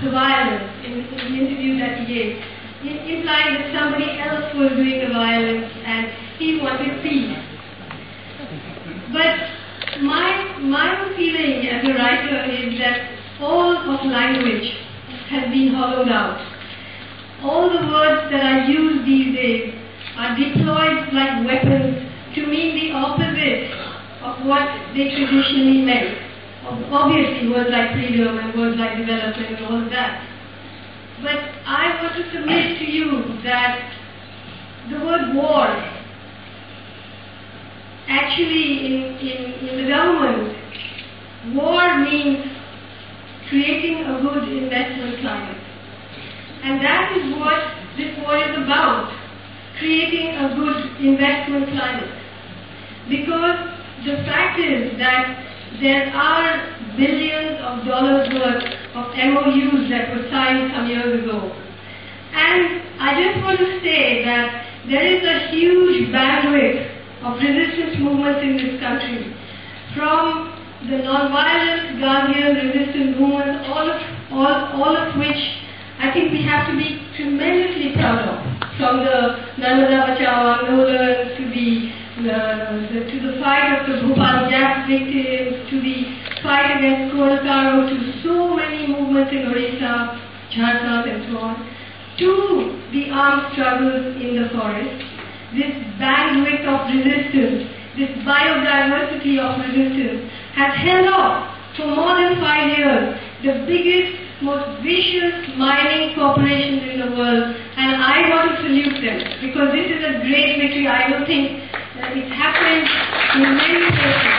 the violence in the interview that he gave, implying that somebody else was doing the violence and he wanted peace. But my own feeling as a writer is that all of language has been hollowed out. All the words that are used these days are deployed like weapons to mean the opposite of what they traditionally meant. Obviously, words like freedom and words like development and all of that. But I want to submit to you that the word war, actually in the government, war means creating a good investment climate. And that is what this war is about, creating a good investment climate. Because the fact is that there are billions of dollars worth of MOUs that were signed some years ago. And I just want to say that there is a huge bandwidth of resistance movements in this country. From the non-violent Gandhian resistance movements, all of which I think we have to be tremendously proud of. From the Narmada Bachao Andolan to the fight of the Bhopal gas victims, to the fight against Kolkaro, to so many movements in Odisha, Jharkhand and so on, to the armed struggles in the forest. This bandwidth of resistance, this biodiversity of resistance has held off for more than 5 years the biggest, most vicious mining corporations in the world, and I want to salute them because this is a great victory. I don't think it's happened in many places.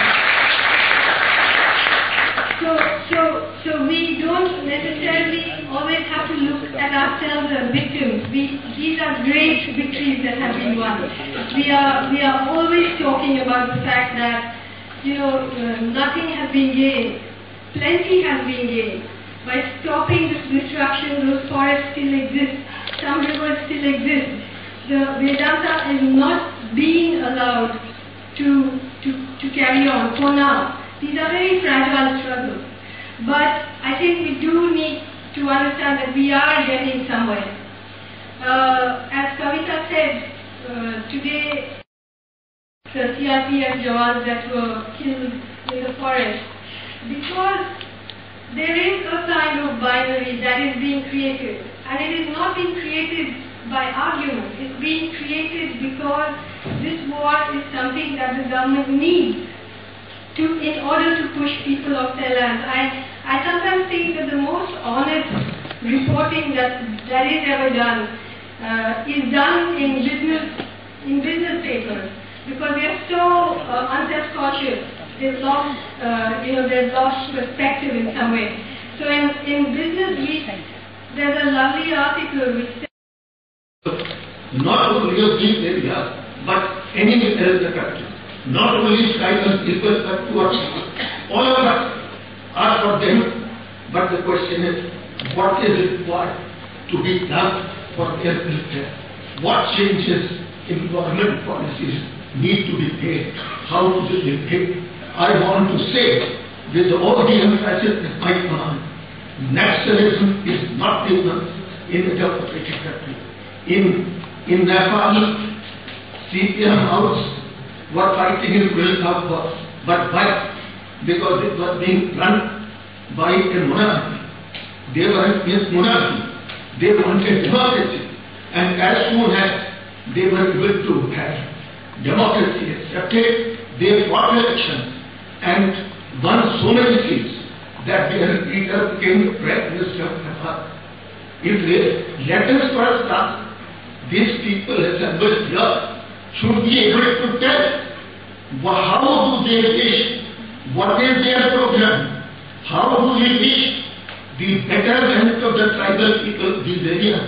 So we don't necessarily always have to look at ourselves as victims. These are great victories that have been won. We are always talking about the fact that nothing has been gained. Plenty has been gained. By stopping this destruction, those forests still exist. Some rivers still exist. The Vedanta is not being allowed to carry on for now. These are very fragile struggles. But I think we do need to understand that we are getting somewhere. As Kavita said, today the CRPF jawans that were killed in the forest, because there is a kind of binary that is being created, and it is not being created by argument. It's being created because this war is something that the government needs in order to push people off their land. I sometimes think that the most honest reporting that is ever done is done in business papers, because they are so unself-conscious. They've lost, they've lost perspective in some way. So in Business Week, there's a lovely article which says, not only of these areas, but anywhere else in the country. Not only tribal people, but to us. All of us are for them, but the question is, what is required to be done for their welfare? What changes in government policies need to be made? How to be made? I want to say, with all the emphasis at my command, nationalism is not enough in a democratic country. In Nepal, CPM House were fighting in Kulka Wars, but why? Because it was being run by a monarchy. They were against monarchy. They wanted democracy. And as soon as they were able to have democracy accepted, they fought elections and won so many seats that their leader became the Prime Minister of Nepal. Let us first ask, these people assembled here should be able to tell how do they wish, what is their program, how do we wish the betterment of the tribal people of these areas,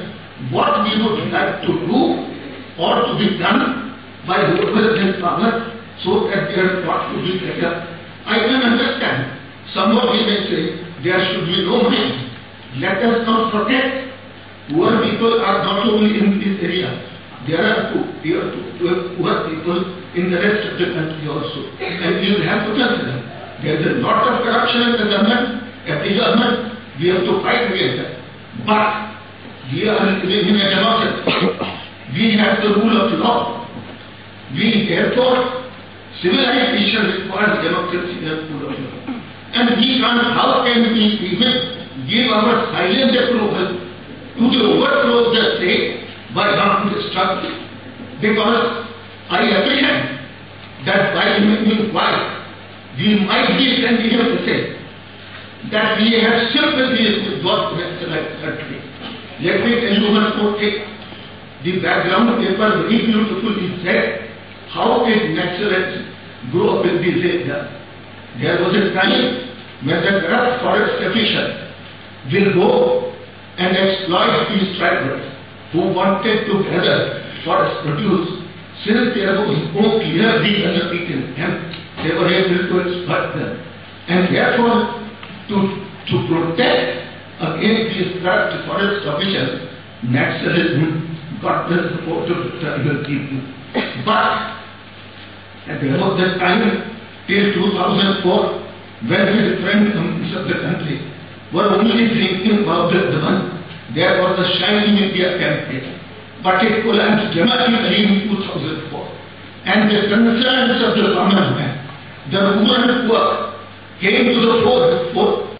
what we would like to do or to be done by whoever is in power so that their thought to be better. I can understand. Somebody may say there should be no money. Let us not forget, poor people are not only in this area. There are poor people in the rest of the country also. And we will have to consider. There is a lot of corruption in the government, every government. We have to fight against that. But we are living in a democracy. We have the rule of law. We therefore, civilization requires democracy and rule of law. And we can't, how can we even give our silent approval to the overthrow of the state by armed struggle? Because I apprehend that by remaining quiet, we might be continuing to say that we have sympathy with what nationalized country. Let me tell you one more thing. The background paper very beautifully said how did naturalists grow up in this area. There was a time when the corrupt forest officials will go and exploit these tribals who wanted to gather forest produce. Since there was no clear legal in them, they were able to exploit them. And therefore, to protect against these corrupt forest officials, naturalism got the support of the tribal people. But at about the time, till 2004, when the different governments of the country were only thinking about the one, there was a Shining India campaign. But it collapsed dramatically in 2004. And the concerns of the common man, the rural poor, came to the fore